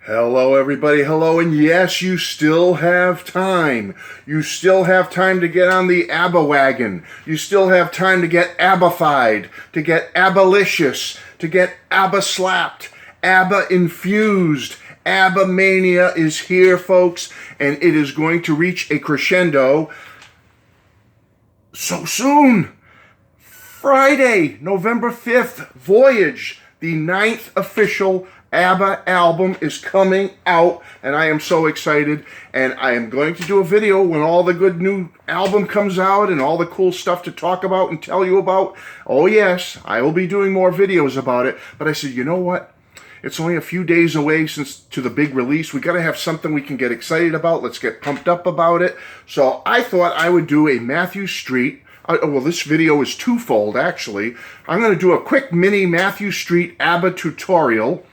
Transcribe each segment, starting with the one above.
Hello everybody, hello, and yes, you still have time. You still have time to get on the ABBA wagon. You still have time to get ABBAfied, to get ABBAlicious, to get ABBA slapped, ABBA infused. ABBA mania is here, folks, and it is going to reach a crescendo so soon. Friday, November 5th, Voyage, the 9th official ABBA album is coming out, and I am so excited, and I am going to do a video when all the good new album comes out and all the cool stuff to talk about and tell you about. Oh yes, I will be doing more videos about it, but I said, you know what? It's only a few days away to the big release. We got to have something we can get excited about. Let's get pumped up about it. So I thought I would do a Matthew Street. Well, this video is twofold, actually. I'm going to do a quick mini Matthew Street ABBA tutorial.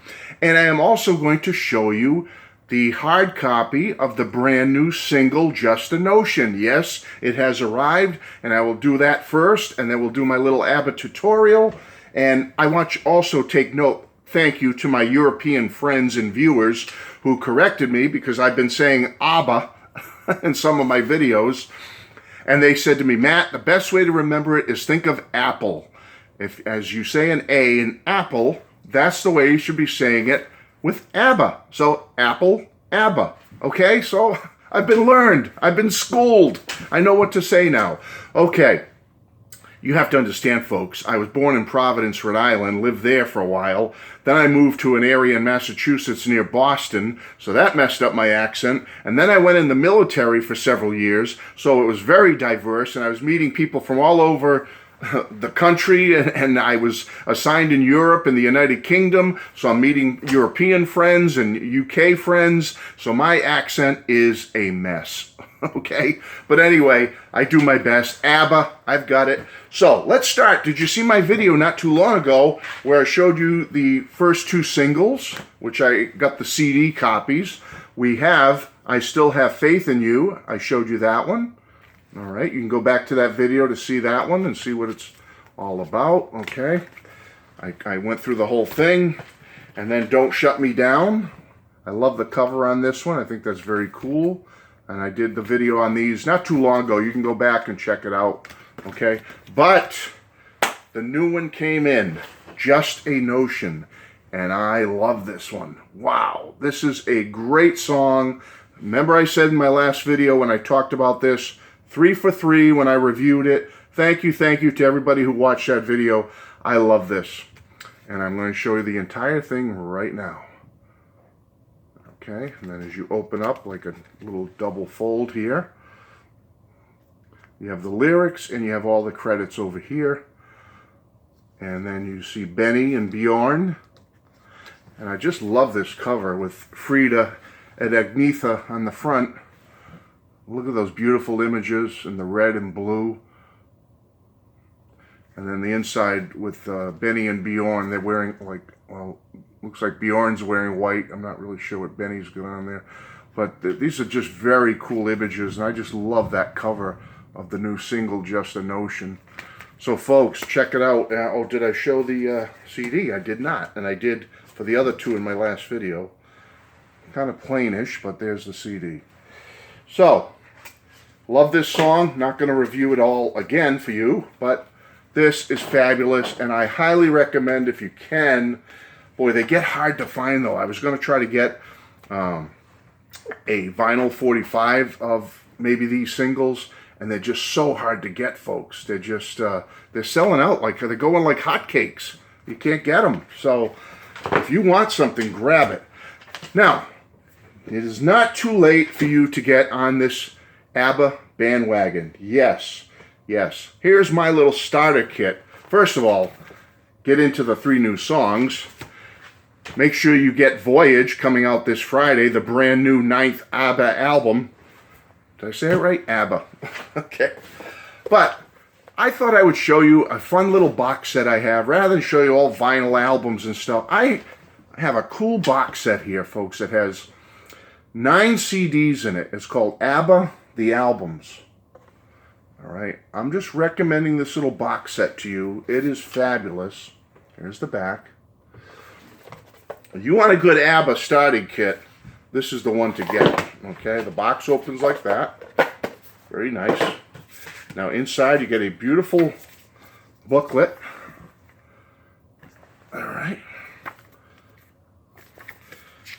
And I am also going to show you the hard copy of the brand new single, Just a Notion. Yes, it has arrived, and I will do that first, and then we'll do my little ABBA tutorial. And I want you also take note, thank you to my European friends and viewers who corrected me because I've been saying ABBA in some of my videos. And they said to me, Matt, the best way to remember it is think of Apple. If, as you say an A in Apple, that's the way you should be saying it with ABBA. So Apple, ABBA. Okay, so I've been learned. I've been schooled. I know what to say now. Okay, you have to understand, folks, I was born in Providence, Rhode Island, lived there for a while. Then I moved to an area in Massachusetts near Boston, so that messed up my accent. And then I went in the military for several years, so it was very diverse, and I was meeting people from all over the country, and I was assigned in Europe and the United Kingdom, so I'm meeting European friends and UK friends, so my accent is a mess, okay? But anyway, I do my best. ABBA, I've got it. So let's start. Did you see my video not too long ago where I showed you the first two singles, which I got the CD copies? We have I Still Have Faith in You. I showed you that one. All right, you can go back to that video to see that one and see what it's all about, okay? I went through the whole thing. And then Don't Shut Me Down. I love the cover on this one. I think that's very cool. And I did the video on these not too long ago. You can go back and check it out, okay? But the new one came in, Just a Notion. And I love this one. Wow, this is a great song. Remember I said in my last video when I talked about this, 3 for 3 when I reviewed it. Thank you to everybody who watched that video. I love this. And I'm going to show you the entire thing right now. Okay, and then as you open up like a little double fold here, you have the lyrics and you have all the credits over here. And then you see Benny and Bjorn. And I just love this cover with Frida and Agnetha on the front. Look at those beautiful images in the red and blue. And then the inside with Benny and Bjorn, they're wearing like, well, looks like Bjorn's wearing white. I'm not really sure what Benny's got on there. But these are just very cool images, and I just love that cover of the new single, Just a Notion. So folks, check it out. Oh, did I show the CD? I did not, and I did for the other two in my last video. Kind of plainish, but there's the CD. So, love this song. Not going to review it all again for you, but this is fabulous, and I highly recommend if you can. Boy, they get hard to find, though. I was going to try to get a vinyl 45 of maybe these singles, and they're just so hard to get, folks. They're just, they're selling out. Like, they're going like hotcakes. You can't get them. So, if you want something, grab it. Now, it is not too late for you to get on this ABBA bandwagon. Yes, yes. Here's my little starter kit. First of all, get into the 3 new songs. Make sure you get Voyage coming out this Friday, the brand new 9th ABBA album. Did I say it right? ABBA. Okay. But I thought I would show you a fun little box set I have. Rather than show you all vinyl albums and stuff, I have a cool box set here, folks, that has 9 CDs in it. It's called ABBA The Albums. All right. I'm just recommending this little box set to you. It is fabulous. Here's the back. If you want a good ABBA starting kit, this is the one to get. Okay, the box opens like that. Very nice. Now inside you get a beautiful booklet. All right.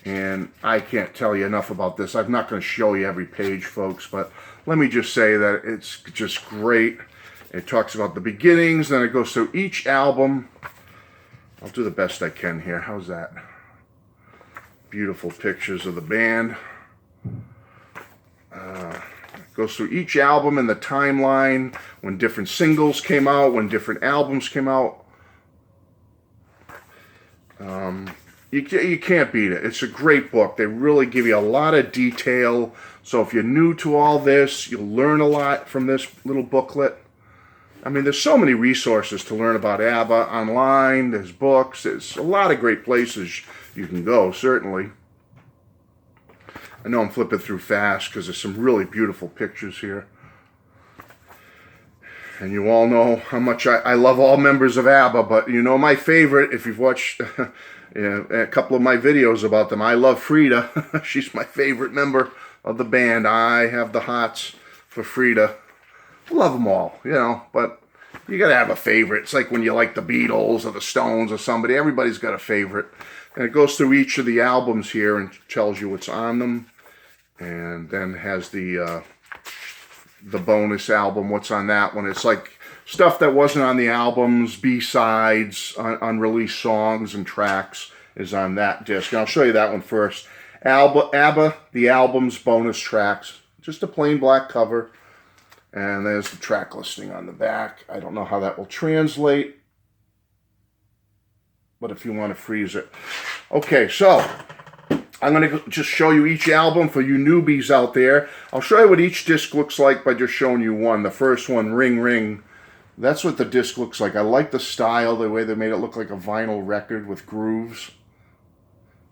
And I can't tell you enough about this. I'm not going to show you every page, folks, but let me just say that it's just great. It talks about the beginnings, then it goes through each album. I'll do the best I can here. How's that? Beautiful pictures of the band. It goes through each album and the timeline, when different singles came out, when different albums came out. You can't beat it. It's a great book. They really give you a lot of detail. So if you're new to all this, you'll learn a lot from this little booklet. I mean, there's so many resources to learn about ABBA online. There's books. There's a lot of great places you can go, certainly. I know I'm flipping through fast because there's some really beautiful pictures here. And you all know how much I love all members of ABBA, but you know my favorite, if you've watched a couple of my videos about them, I love Frida. She's my favorite member of the band. I have the hots for Frida. Love them all, you know, but you got to have a favorite. It's like when you like the Beatles or the Stones or somebody. Everybody's got a favorite. And it goes through each of the albums here and tells you what's on them. And then has the bonus album, what's on that one. It's like stuff that wasn't on the albums, B-sides, unreleased songs and tracks is on that disc. And I'll show you that one first. ABBA, The Albums, bonus tracks. Just a plain black cover. And there's the track listing on the back. I don't know how that will translate, but if you want to freeze it. Okay, so I'm going to just show you each album for you newbies out there. I'll show you what each disc looks like by just showing you one. The first one, Ring Ring. That's what the disc looks like. I like the style, the way they made it look like a vinyl record with grooves.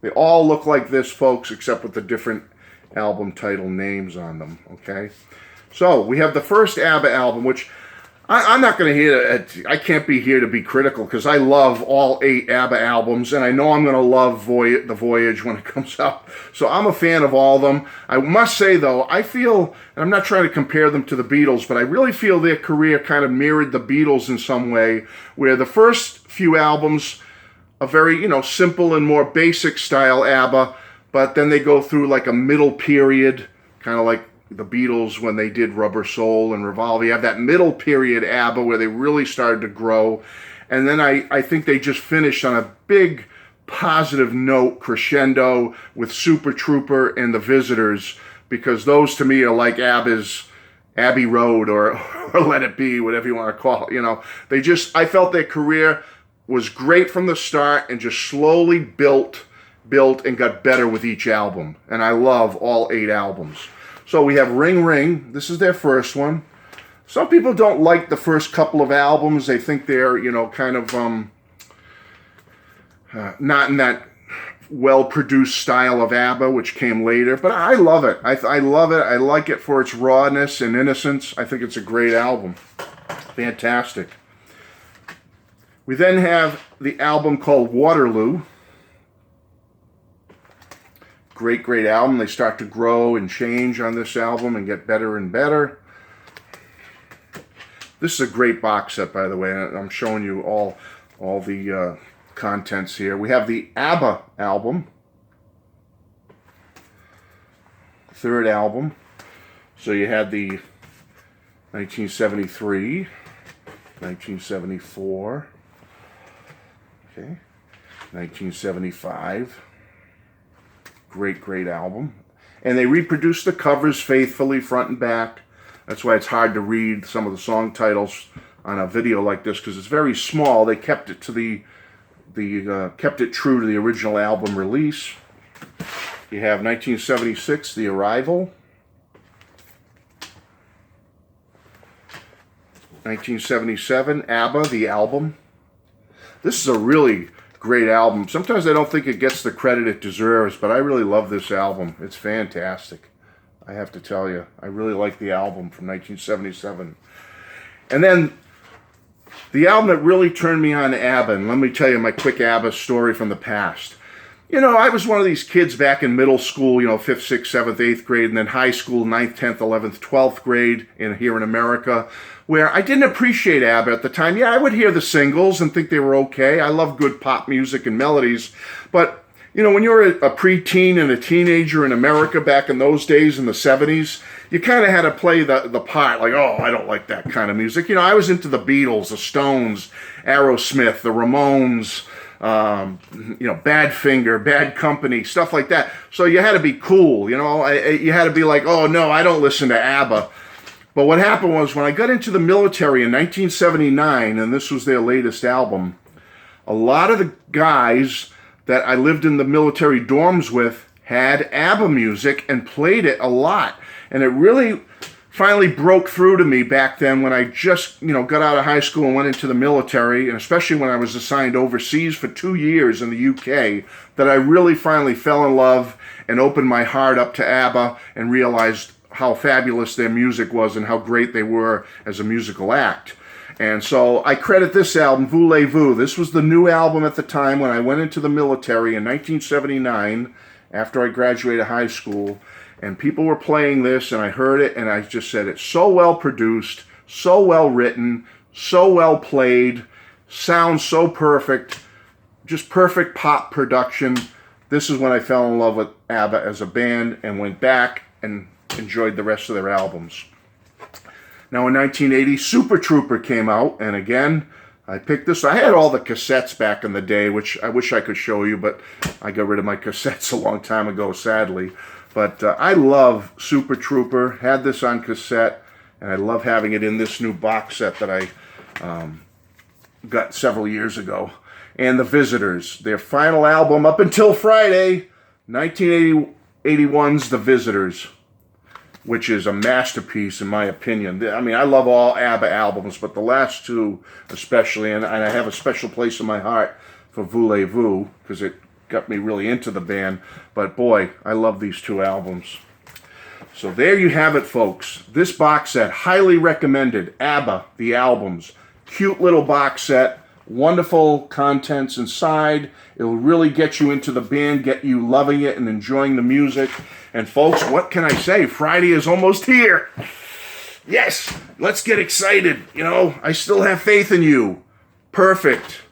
They all look like this, folks, except with the different album title names on them, okay? So we have the first ABBA album, which I'm not going to I can't be here to be critical because I love all 8 ABBA albums, and I know I'm going to love the Voyage when it comes out. So I'm a fan of all of them. I must say, though, I feel, and I'm not trying to compare them to the Beatles, but I really feel their career kind of mirrored the Beatles in some way, where the first few albums are very, simple and more basic style ABBA, but then they go through like a middle period, kind of like the Beatles when they did Rubber Soul and Revolver. You have that middle period ABBA where they really started to grow. And then I think they just finished on a big positive note, crescendo, with Super Trooper and The Visitors, because those to me are like ABBA's Abbey Road or Let It Be, whatever you want to call it. I felt their career was great from the start and just slowly built and got better with each album. And I love all 8 albums. So we have Ring Ring. This is their first one. Some people don't like the first couple of albums. They think they're, kind of not in that well-produced style of ABBA, which came later. But I love it. I love it. I like it for its rawness and innocence. I think it's a great album. Fantastic. We then have the album called Waterloo. Great album. They start to grow and change on this album and get better and better. This is a great box set, by the way. I'm showing you all the contents here. We have the ABBA album, third album. So you had the 1973, 1974, okay, 1975. Great album. And they reproduced the covers faithfully, front and back. That's why it's hard to read some of the song titles on a video like this, because it's very small. They kept it to kept it true to the original album release. You have 1976, The Arrival. 1977, ABBA, The Album. This is a really great album. Sometimes I don't think it gets the credit it deserves, but I really love this album. It's fantastic. I have to tell you, I really like the album from 1977. And then the album that really turned me on to ABBA, and let me tell you my quick ABBA story from the past. You know, I was one of these kids back in middle school, 5th, 6th, 7th, 8th grade, and then high school, 9th, 10th, 11th, 12th grade here in America, where I didn't appreciate ABBA at the time. Yeah, I would hear the singles and think they were okay. I love good pop music and melodies. But, when you're a preteen and a teenager in America back in those days in the 70s, you kind of had to play the part, like, oh, I don't like that kind of music. I was into the Beatles, the Stones, Aerosmith, the Ramones, Badfinger, Bad Company, stuff like that. So you had to be cool, you had to be like, oh no, I don't listen to ABBA. But what happened was when I got into the military in 1979, and this was their latest album, a lot of the guys that I lived in the military dorms with had ABBA music and played it a lot. And it really finally broke through to me back then when I just, got out of high school and went into the military, and especially when I was assigned overseas for 2 years in the UK, that I really finally fell in love and opened my heart up to ABBA and realized how fabulous their music was and how great they were as a musical act. And so I credit this album, Voulez-Vous. This was the new album at the time when I went into the military in 1979 after I graduated high school. And people were playing this, and I heard it, and I just said, it's so well produced, so well written, so well played, sounds so perfect, just perfect pop production. This is when I fell in love with ABBA as a band and went back and enjoyed the rest of their albums. Now in 1980, Super Trooper came out, and again, I picked this. I had all the cassettes back in the day, which I wish I could show you, but I got rid of my cassettes a long time ago, sadly. But I love Super Trooper, had this on cassette, and I love having it in this new box set that I got several years ago. And The Visitors, their final album up until Friday, 1981's The Visitors, which is a masterpiece in my opinion. I mean, I love all ABBA albums, but the last two especially, and I have a special place in my heart for Voulez-Vous, because it got me really into the band. But boy, I love these two albums. So there you have it, folks. This box set, highly recommended. ABBA, The Albums. Cute little box set. Wonderful contents inside. It'll really get you into the band, get you loving it and enjoying the music. And folks, what can I say? Friday is almost here. Yes, let's get excited. I still have faith in you. Perfect.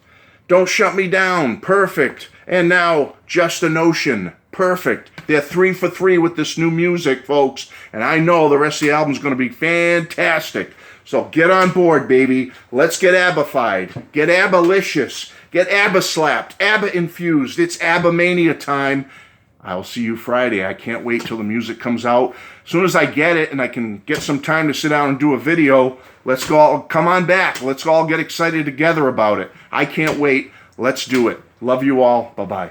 Don't Shut Me Down. Perfect. And now, Just a Notion. Perfect. They're 3 for 3 with this new music, folks. And I know the rest of the album's going to be fantastic. So get on board, baby. Let's get ABBA-fied. Get ABBAlicious. Get ABBA-slapped. ABBA-infused. It's ABBA mania time. I'll see you Friday. I can't wait till the music comes out. As soon as I get it and I can get some time to sit down and do a video, let's go. Come on back. Let's all get excited together about it. I can't wait. Let's do it. Love you all. Bye-bye.